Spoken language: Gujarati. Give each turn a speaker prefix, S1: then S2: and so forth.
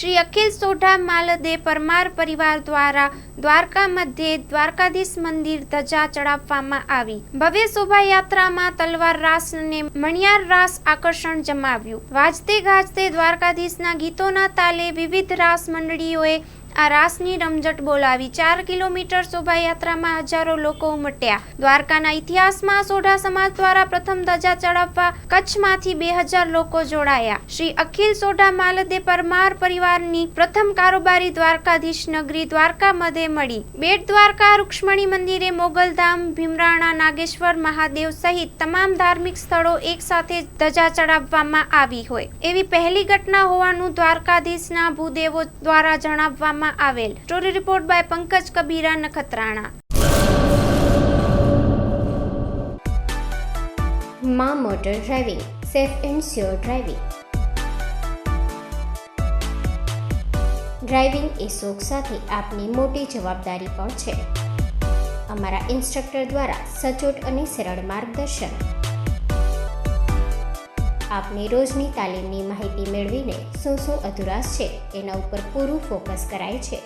S1: શ્રી અખિલ સોઢા માલદે પરમાર પરિવાર દ્વારા દ્વારકા મધ્યે દ્વારકાધીશ મંદિર ધજા ચડાવવામાં આવી. ભવ્ય શોભાયાત્રામાં તલવાર રાસ અને મણિયાર રાસ આકર્ષણ જમાવ્યું. વાજતે ગાજતે દ્વારકાધીશના ગીતોના તાલે વિવિધ રાસ મંડળીઓએ આ રાસની રમઝટ બોલાવી. 4 કિલોમીટર શોભાયાત્રામાં હજારો લોકો ઉમટ્યા. દ્વારકાના ઇતિહાસમાં સોઢા સમાજ દ્વારા પ્રથમ ધજા ચડાવવા કચ્છમાંથી 2000 લોકો જોડાયા. શ્રી અખિલ સોઢા માલદે પરમાર પરિવારની પ્રથમ કારોબારી દ્વારકાધીશ નગરી દ્વારકા મધ્યે મળી. બેટ દ્વારકા, રૂક્ષ્મણી મંદિરે, મોગલધામ, ભીમરાણા, નાગેશ્વર મહાદેવ સહિત તમામ ધાર્મિક સ્થળો એક સાથે ધજા ચડાવવામાં આવી હોય એવી પહેલી ઘટના હોવાનું દ્વારકાધીશના ભૂદેવો દ્વારા જણાવવામાં આવેલ. Story report by Pankaj Kabira, Nakhatrana.
S2: માં motor driving, safe and sure driving. Driving એ શોખ સાથે આપની મોટી જવાબદારી પણ છે. અમારા ઇન્સ્ટ્રક્ટર દ્વારા સચોટ અને સરળ માર્ગદર્શન. આપની રોજની તાલીમની માહિતી મેળવીને શું અધુરાશ છે એના ઉપર પૂરું ફોકસ કરાય છે.